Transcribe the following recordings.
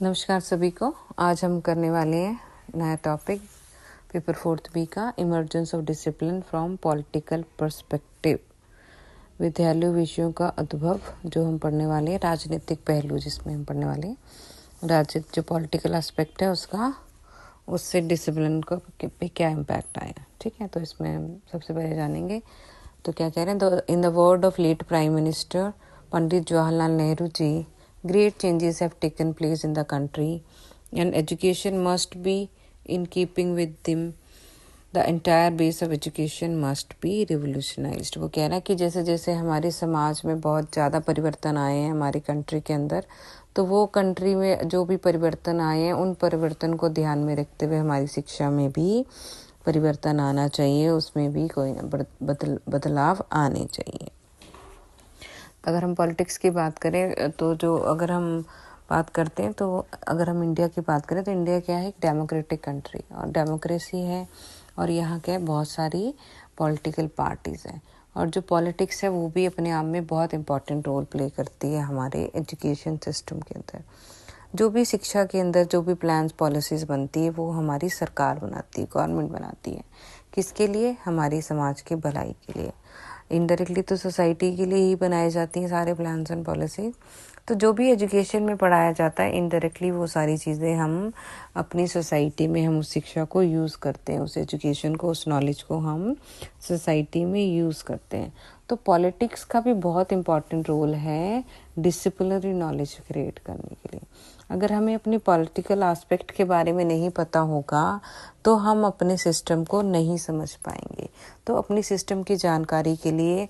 नमस्कार सभी को। आज हम करने वाले हैं नया टॉपिक पेपर 4th बी का emergence of discipline from political perspective. विद्यालयों विषयों का उद्भव जो हम पढ़ने वाले हैं, राजनीतिक पहलू जिसमें हम पढ़ने वाले हैं, राजनीतिक जो पॉलिटिकल एस्पेक्ट है उसका, उससे डिसिप्लिन को पे क्या इम्पैक्ट आया। ठीक है, तो इसमें हम सबसे पहले जानेंगे तो क्या कह रहे हैं। In the word of late prime minister Pandit Jawaharlal Nehru ji, great changes have taken place in the country and education must be in keeping with them. The entire base of education must be revolutionized. वो कह रहा है कि जैसे जैसे हमारे समाज में बहुत ज़्यादा परिवर्तन आए हैं हमारी कंट्री के अंदर, तो वो कंट्री में जो भी परिवर्तन आए हैं उन परिवर्तन को ध्यान में रखते हुए हमारी शिक्षा में भी परिवर्तन आना चाहिए, उसमें भी कोई बदलाव आने चाहिए। अगर हम पॉलिटिक्स की बात करें तो अगर हम बात करते हैं तो अगर हम इंडिया की बात करें तो इंडिया क्या है, एक डेमोक्रेटिक कंट्री और डेमोक्रेसी है, और यहाँ क्या है, बहुत सारी पॉलिटिकल पार्टीज़ हैं, और जो पॉलिटिक्स है वो भी अपने आप में बहुत इम्पोर्टेंट रोल प्ले करती है हमारे एजुकेशन सिस्टम के अंदर। जो भी शिक्षा के अंदर जो भी प्लान्स पॉलिसीज़ बनती है वो हमारी सरकार बनाती है, गवर्नमेंट बनाती है। किसके लिए? हमारी समाज की भलाई के लिए। इनडायरेक्टली तो सोसाइटी के लिए ही बनाए जाती हैं सारे प्लान्स एंड पॉलिसीज। तो जो भी एजुकेशन में पढ़ाया जाता है इनडायरेक्टली वो सारी चीज़ें हम अपनी सोसाइटी में हम उस शिक्षा को यूज़ करते हैं, उस एजुकेशन को, उस नॉलेज को हम सोसाइटी में यूज़ करते हैं। तो पॉलिटिक्स का भी बहुत इम्पॉर्टेंट रोल है डिसिप्लिनरी नॉलेज क्रिएट करने के लिए। अगर हमें अपनी पॉलिटिकल एस्पेक्ट के बारे में नहीं पता होगा तो हम अपने सिस्टम को नहीं समझ पाएंगे। तो अपनी सिस्टम की जानकारी के लिए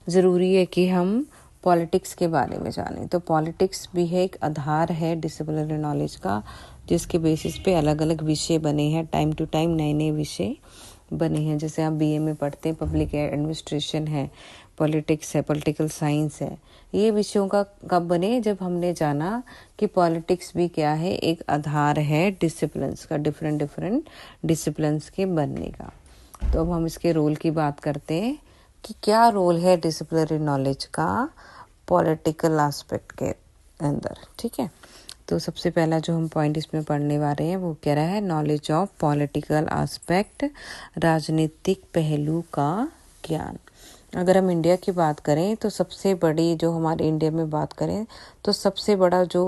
ज़रूरी है कि हम पॉलिटिक्स के बारे में जानें। तो पॉलिटिक्स भी है एक आधार है डिसिप्लिनरी नॉलेज का, जिसके बेसिस पे अलग अलग विषय बने हैं, टाइम टू टाइम नए नए विषय बने हैं। जैसे आप बीए में पढ़ते हैं, पब्लिक एडमिनिस्ट्रेशन है, पॉलिटिक्स है, पॉलिटिकल साइंस है। ये विषयों का कब बने? जब हमने जाना कि पॉलिटिक्स भी क्या है, एक आधार है डिसिप्लिन्स का, डिफरेंट डिसिप्लिन्स के बनने का। तो अब हम इसके रोल की बात करते हैं कि क्या रोल है डिसिप्लिनरी नॉलेज का पॉलिटिकल एस्पेक्ट के अंदर। ठीक है, तो सबसे पहला जो हम पॉइंट इसमें पढ़ने वाले हैं वो कह रहा है नॉलेज ऑफ पॉलिटिकल एस्पेक्ट, राजनीतिक पहलू का ज्ञान। अगर हम इंडिया की बात करें तो सबसे बड़ी जो हमारे इंडिया में बात करें तो सबसे बड़ा जो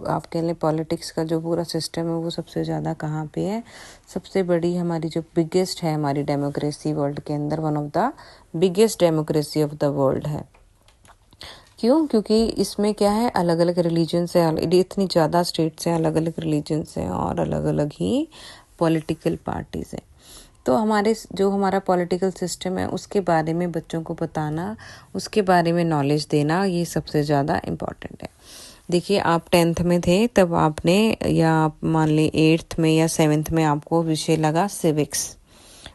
आप कह लें पॉलिटिक्स का जो पूरा सिस्टम है वो सबसे ज़्यादा कहाँ पे है? सबसे बड़ी हमारी जो बिगेस्ट है हमारी डेमोक्रेसी वर्ल्ड के अंदर, one of the biggest democracy of the world है। क्यों? क्योंकि इसमें क्या है, अलग अलग रिलीजन्स है, इतनी ज़्यादा स्टेट्स हैं, अलग अलग रिलीजन्स हैं और अलग अलग ही पॉलिटिकल पार्टीज़ हैं। तो हमारा पॉलिटिकल सिस्टम है उसके बारे में बच्चों को बताना, उसके बारे में नॉलेज देना, ये सबसे ज़्यादा इम्पॉर्टेंट है। देखिए, आप 10th में थे तब आपने, या आप मान लें 8th में या 7th में आपको विषय लगा सिविक्स।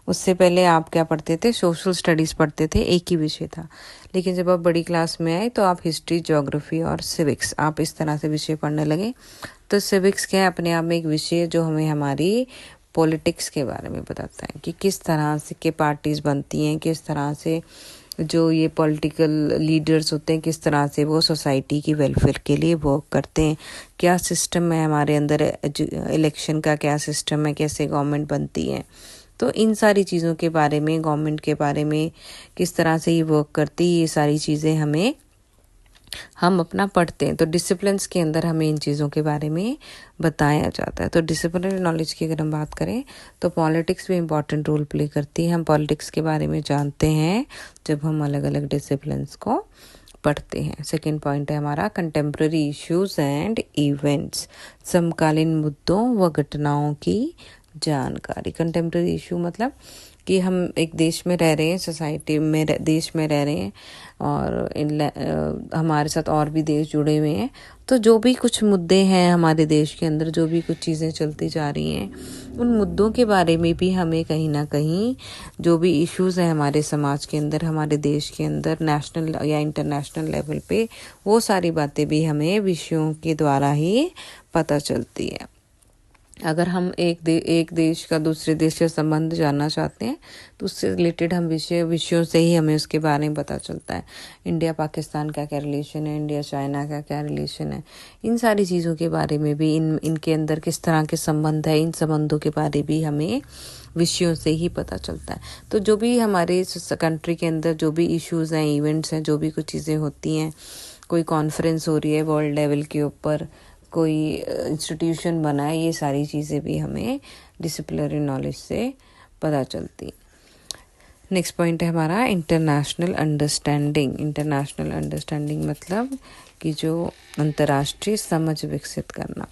उससे पहले आप क्या पढ़ते थे? सोशल स्टडीज़ पढ़ते थे, एक ही विषय था। लेकिन जब आप बड़ी क्लास में आए तो आप हिस्ट्री, ज्योग्राफी और सिविक्स, आप इस तरह से विषय पढ़ने लगे। तो सिविक्स क्या है? अपने आप में एक विषय जो हमें हमारी पॉलिटिक्स के बारे में बताता है कि किस तरह से के पार्टीज़ बनती हैं, किस तरह से जो ये पॉलिटिकल लीडर्स होते हैं, किस तरह से वो सोसाइटी की वेलफेयर के लिए वर्क करते हैं, क्या सिस्टम है हमारे अंदर, इलेक्शन का क्या सिस्टम है, कैसे गवर्नमेंट बनती है। तो इन सारी चीज़ों के बारे में, गवर्नमेंट के बारे में, किस तरह से ये वर्क करती है, ये सारी चीज़ें हम अपना पढ़ते हैं। तो डिसिप्लिन्स के अंदर हमें इन चीज़ों के बारे में बताया जाता है। तो डिसिप्लिनरी नॉलेज की अगर हम बात करें तो पॉलिटिक्स भी इम्पॉर्टेंट रोल प्ले करती है। हम पॉलिटिक्स के बारे में जानते हैं जब हम अलग अलग डिसिप्लिन्स को पढ़ते हैं। सेकेंड पॉइंट है हमारा कंटेम्प्रेरी इश्यूज एंड इवेंट्स, समकालीन मुद्दों व घटनाओं की जानकारी। कंटेम्प्रेरी इशू मतलब कि हम एक देश में रह रहे हैं, सोसाइटी में देश में रह रहे हैं और हमारे साथ और भी देश जुड़े हुए हैं। तो जो भी कुछ मुद्दे हैं हमारे देश के अंदर, जो भी कुछ चीज़ें चलती जा रही हैं, उन मुद्दों के बारे में भी हमें कहीं ना कहीं जो भी इश्यूज़ हैं हमारे समाज के अंदर, हमारे देश के अंदर, नेशनल या इंटरनेशनल लेवल पे, वो सारी बातें भी हमें विषयों के द्वारा ही पता चलती है। अगर हम एक देश का दूसरे देश से संबंध जानना चाहते हैं तो उससे रिलेटेड हम विषयों से ही हमें उसके बारे में पता चलता है। इंडिया पाकिस्तान का क्या रिलेशन है, इंडिया चाइना का क्या रिलेशन है, इन सारी चीज़ों के बारे में भी, इनके अंदर किस तरह के संबंध है, इन संबंधों के बारे भी हमें विषयों से ही पता चलता है। तो जो भी हमारे कंट्री के अंदर जो भी इश्यूज़ हैं, इवेंट्स हैं, जो भी कुछ चीज़ें होती हैं, कोई कॉन्फ्रेंस हो रही है वर्ल्ड लेवल के ऊपर, कोई इंस्टीट्यूशन बना है, ये सारी चीज़ें भी हमें डिसिप्लिनरी नॉलेज से पता चलती है। नेक्स्ट पॉइंट है हमारा इंटरनेशनल अंडरस्टैंडिंग। इंटरनेशनल अंडरस्टैंडिंग मतलब कि जो अंतर्राष्ट्रीय समझ विकसित करना।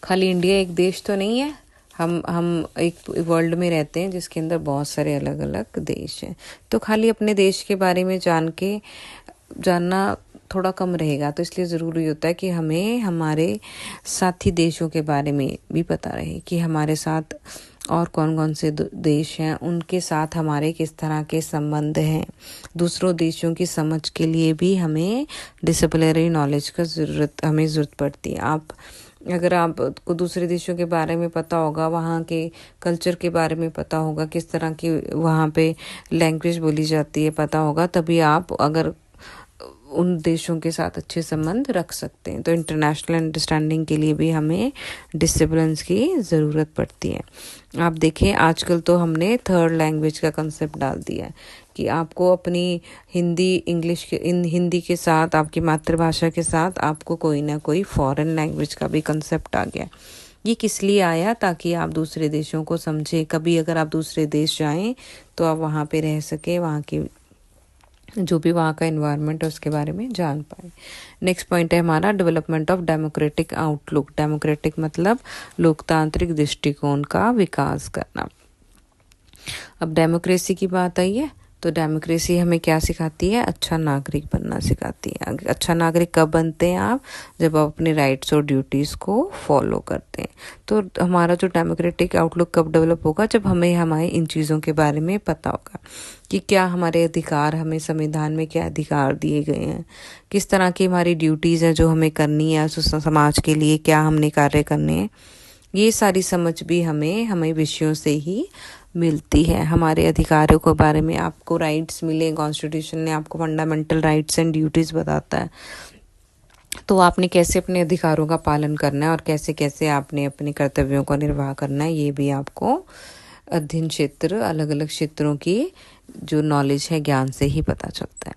खाली इंडिया एक देश तो नहीं है, हम एक वर्ल्ड में रहते हैं जिसके अंदर बहुत सारे अलग अलग देश हैं। तो खाली अपने देश के बारे में जानना थोड़ा कम रहेगा, तो इसलिए ज़रूरी होता है कि हमें हमारे साथी देशों के बारे में भी पता रहे कि हमारे साथ और कौन कौन से देश हैं, उनके साथ हमारे किस तरह के संबंध हैं। दूसरों देशों की समझ के लिए भी हमें डिसिप्लिनरी नॉलेज का ज़रूरत पड़ती है। अगर आपको दूसरे देशों के बारे में पता होगा, वहाँ के कल्चर के बारे में पता होगा, किस तरह की वहाँ पे लैंग्वेज बोली जाती है पता होगा, तभी आप अगर उन देशों के साथ अच्छे संबंध रख सकते हैं। तो इंटरनेशनल अंडरस्टैंडिंग के लिए भी हमें डिसिप्लिन्स की ज़रूरत पड़ती है। आप देखें आजकल तो हमने थर्ड लैंग्वेज का कंसेप्ट डाल दिया है कि आपको अपनी हिंदी के साथ, आपकी मातृभाषा के साथ आपको कोई ना कोई फॉरेन लैंग्वेज का भी कंसेप्ट आ गया। ये किस लिए आया? ताकि आप दूसरे देशों को समझें। कभी अगर आप दूसरे देश जाएं तो आप वहाँ पे रह सके, वहाँ की जो भी वहाँ का एनवायरनमेंट है उसके बारे में जान पाए। नेक्स्ट पॉइंट है हमारा development of democratic outlook. Democratic मतलब लोकतांत्रिक दृष्टिकोण का विकास करना। अब डेमोक्रेसी की बात आई है तो डेमोक्रेसी हमें क्या सिखाती है? अच्छा नागरिक बनना सिखाती है। अच्छा नागरिक कब बनते हैं आप? जब आप अपने राइट्स और ड्यूटीज़ को फॉलो करते हैं। तो हमारा जो डेमोक्रेटिक आउटलुक कब डेवलप होगा? जब हमें हमारे इन चीज़ों के बारे में पता होगा कि क्या हमारे अधिकार, हमें संविधान में क्या अधिकार दिए गए हैं, किस तरह की हमारी ड्यूटीज़ हैं जो हमें करनी है, समाज के लिए क्या हमने कार्य करने हैं। ये सारी समझ भी हमें विषयों से ही मिलती है। हमारे अधिकारों के बारे में आपको राइट्स मिले, कॉन्स्टिट्यूशन ने आपको फंडामेंटल राइट्स एंड ड्यूटीज़ बताता है। तो आपने कैसे अपने अधिकारों का पालन करना है और कैसे कैसे आपने अपने कर्तव्यों का निर्वाह करना है, ये भी आपको अध्ययन क्षेत्र, अलग अलग क्षेत्रों की जो नॉलेज है, ज्ञान से ही पता चलता है।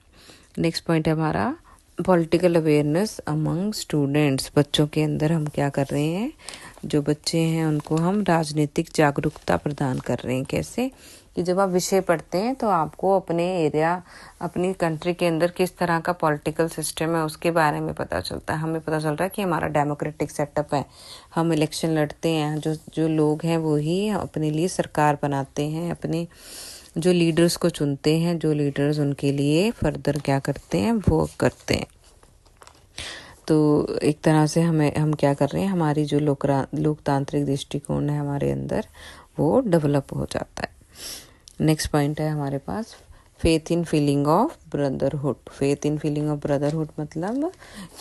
नेक्स्ट पॉइंट है हमारा पॉलिटिकल अवेयरनेस अमंग स्टूडेंट्स। बच्चों के अंदर हम क्या कर रहे हैं? जो बच्चे हैं उनको हम राजनीतिक जागरूकता प्रदान कर रहे हैं। कैसे? कि जब आप विषय पढ़ते हैं तो आपको अपने एरिया, अपनी कंट्री के अंदर किस तरह का पॉलिटिकल सिस्टम है उसके बारे में पता चलता है। हमें पता चल रहा है कि हमारा डेमोक्रेटिक सेटअप है, हम इलेक्शन लड़ते हैं, जो लोग हैं वो ही अपने लिए सरकार बनाते हैं, अपने जो लीडर्स को चुनते हैं, जो लीडर्स उनके लिए फर्दर क्या करते हैं, वो करते हैं। तो एक तरह से हम क्या कर रहे हैं, हमारी जो लोकतांत्रिक दृष्टिकोण है हमारे अंदर वो डेवलप हो जाता है। नेक्स्ट पॉइंट है हमारे पास faith in feeling of brotherhood. Faith in feeling of brotherhood मतलब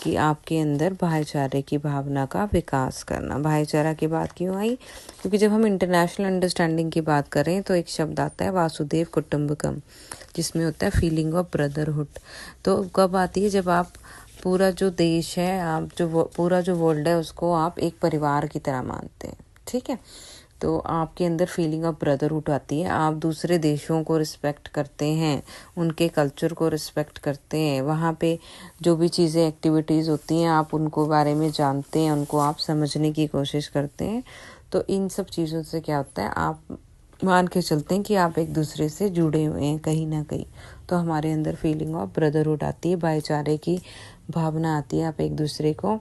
कि आपके अंदर भाईचारे की भावना का विकास करना। भाईचारा की बात क्यों आई? क्योंकि जब हम इंटरनेशनल अंडरस्टैंडिंग की बात करें तो एक शब्द आता है वासुदेव कुटुंबकम, जिसमें होता है फीलिंग ऑफ ब्रदरहुड। तो कब आती है? जब आप पूरा जो देश है, आप पूरा जो वर्ल्ड है उसको आप एक परिवार की तरह मानते हैं। ठीक है, तो आपके अंदर फीलिंग ऑफ ब्रदरहुड आती है। आप दूसरे देशों को रिस्पेक्ट करते हैं, उनके कल्चर को रिस्पेक्ट करते हैं, वहाँ पे जो भी चीज़ें, एक्टिविटीज़ होती हैं आप उनको बारे में जानते हैं, उनको आप समझने की कोशिश करते हैं। तो इन सब चीज़ों से क्या होता है, आप मान के चलते हैं कि आप एक दूसरे से जुड़े हुए हैं कहीं ना कहीं। तो हमारे अंदर फीलिंग ऑफ ब्रदरहुड आती है, भाईचारे की भावना आती है। आप एक दूसरे को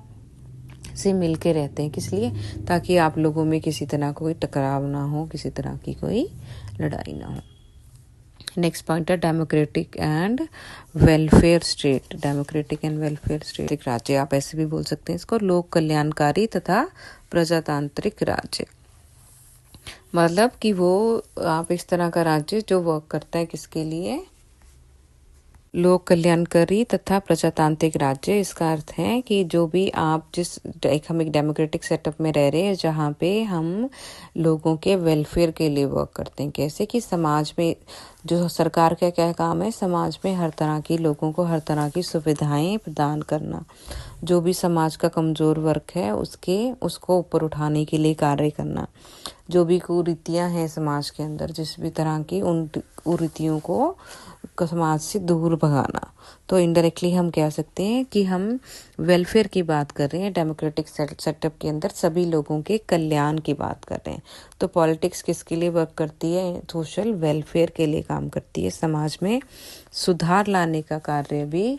से मिल के रहते हैं। किस लिए? ताकि आप लोगों में किसी तरह कोई टकराव ना हो, किसी तरह की कोई लड़ाई ना हो। नेक्स्ट पॉइंट है democratic and welfare state. Democratic and welfare state एक राज्य, आप ऐसे भी बोल सकते हैं इसको, लोक कल्याणकारी तथा प्रजातांत्रिक राज्य। मतलब कि वो आप इस तरह का राज्य जो वर्क करता है किसके लिए? लोक कल्याणकारी तथा प्रजातांत्रिक राज्य, इसका अर्थ है कि जो भी आप हम एक डेमोक्रेटिक सेटअप में रह रहे हैं जहाँ पे हम लोगों के वेलफेयर के लिए वर्क करते हैं। कैसे कि समाज में जो सरकार का क्या काम है, समाज में हर तरह की लोगों को हर तरह की सुविधाएं प्रदान करना। जो भी समाज का कमज़ोर वर्ग है उसको ऊपर उठाने के लिए कार्य करना। जो भी कुरीतियाँ हैं समाज के अंदर, जिस भी तरह की उन कुरीतियों को समाज से दूर भगाना। तो इनडायरेक्टली हम कह सकते हैं कि हम वेलफेयर की बात कर रहे हैं। डेमोक्रेटिक सेटअप के अंदर सभी लोगों के कल्याण की बात कर रहे हैं। तो पॉलिटिक्स किसके लिए वर्क करती है? सोशल वेलफेयर के लिए काम करती है, समाज में सुधार लाने का कार्य भी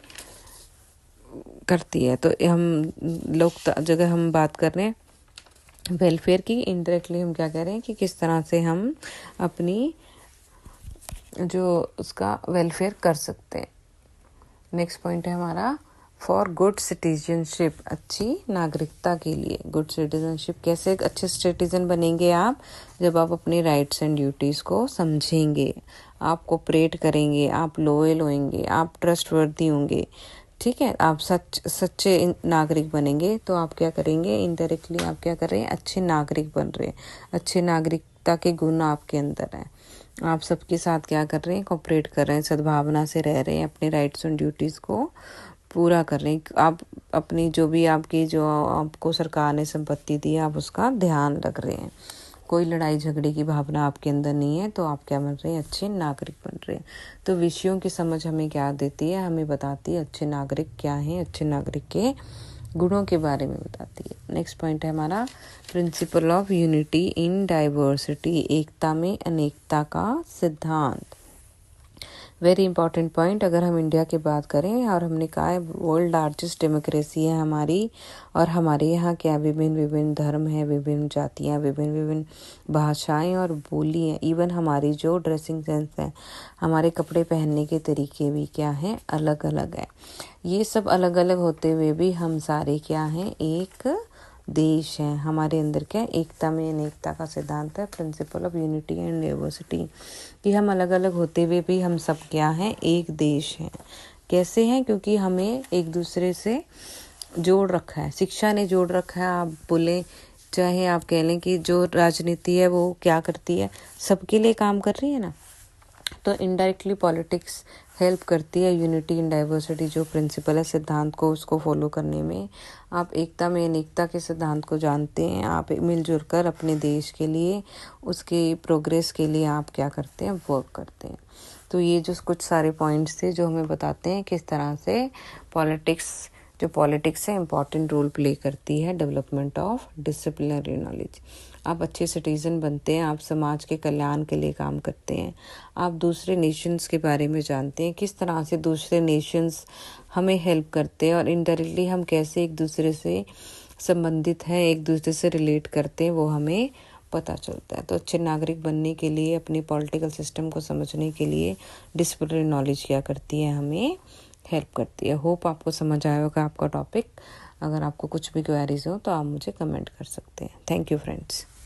करती है। तो जगह हम बात कर रहे हैं वेलफेयर की, इनडायरेक्टली हम क्या कह रहे हैं कि किस तरह से हम अपनी जो उसका वेलफेयर कर सकते हैं। नेक्स्ट पॉइंट है हमारा फॉर गुड सिटीजनशिप, अच्छी नागरिकता के लिए। गुड सिटीजनशिप कैसे एक अच्छे सिटीजन बनेंगे आप? जब आप अपनी राइट्स एंड ड्यूटीज़ को समझेंगे, आप कोऑपरेट करेंगे, आप लॉयल होंगे, आप ट्रस्टवर्दी होंगे, ठीक है, आप सच्चे नागरिक बनेंगे। तो आप क्या करेंगे? इनडायरेक्टली आप क्या कर रहे हैं? अच्छे नागरिक बन रहे हैं। अच्छे नागरिकता के गुण आपके अंदर हैं। आप सबके साथ क्या कर रहे हैं? कोऑपरेट कर रहे हैं, सद्भावना से रह रहे हैं, अपने राइट्स एंड ड्यूटीज़ को पूरा कर रहे हैं। आप अपनी जो आपको सरकार ने संपत्ति दी है, आप उसका ध्यान रख रहे हैं। कोई लड़ाई झगड़े की भावना आपके अंदर नहीं है। तो आप क्या बन रहे हैं? अच्छे नागरिक बन रहे हैं। तो विषयों की समझ हमें क्या देती है? हमें बताती है अच्छे नागरिक क्या हैं, अच्छे नागरिक के गुणों के बारे में बताती है। नेक्स्ट पॉइंट है हमारा principle of unity in diversity, एकता में अनेकता का सिद्धांत। Very important point. अगर हम इंडिया की बात करें और हमने कहा है वर्ल्ड लार्जेस्ट डेमोक्रेसी है हमारी, और हमारे यहाँ क्या विभिन्न विभिन्न धर्म है, विभिन्न जातियाँ, विभिन्न विभिन्न भाषाएं और बोली हैं। इवन हमारी जो ड्रेसिंग सेंस है, हमारे कपड़े पहनने के तरीके भी क्या हैं? अलग अलग है। ये सब अलग अलग होते हुए भी हम सारे क्या हैं? एक देश है। हमारे अंदर क्या है? एकता में अनेकता का सिद्धांत है, principal of unity and diversity, कि हम अलग अलग होते हुए भी हम सब क्या हैं? एक देश हैं। कैसे हैं? क्योंकि हमें एक दूसरे से जोड़ रखा है, शिक्षा ने जोड़ रखा है। आप बोलें, चाहे आप कह लें कि जो राजनीति है वो क्या करती है? सबके लिए काम कर रही है ना। तो इनडायरेक्टली पॉलिटिक्स हेल्प करती है यूनिटी इन डाइवर्सिटी, जो प्रिंसिपल है सिद्धांत को, उसको फॉलो करने में। आप एकता में अनेकता के सिद्धांत को जानते हैं। आप मिलजुल कर अपने देश के लिए, उसके प्रोग्रेस के लिए आप क्या करते हैं? वर्क करते हैं। तो ये जो कुछ सारे पॉइंट्स थे जो हमें बताते हैं किस तरह से पॉलिटिक्स है इम्पॉर्टेंट रोल प्ले करती है डेवलपमेंट ऑफ डिसिप्लिनरी नॉलेज। आप अच्छे सिटीज़न बनते हैं, आप समाज के कल्याण के लिए काम करते हैं, आप दूसरे नेशंस के बारे में जानते हैं, किस तरह से दूसरे नेशंस हमें हेल्प करते हैं, और इनडायरेक्टली हम कैसे एक दूसरे से संबंधित हैं, एक दूसरे से रिलेट करते हैं, वो हमें पता चलता है। तो अच्छे नागरिक बनने के लिए, अपने पॉलिटिकल सिस्टम को समझने के लिए डिसिप्लिनरी नॉलेज क्या करती है? हमें हेल्प करती है। होप आपको समझ आया होगा आपका टॉपिक। अगर आपको कुछ भी क्वेरीज हो तो आप मुझे कमेंट कर सकते हैं। Thank you friends.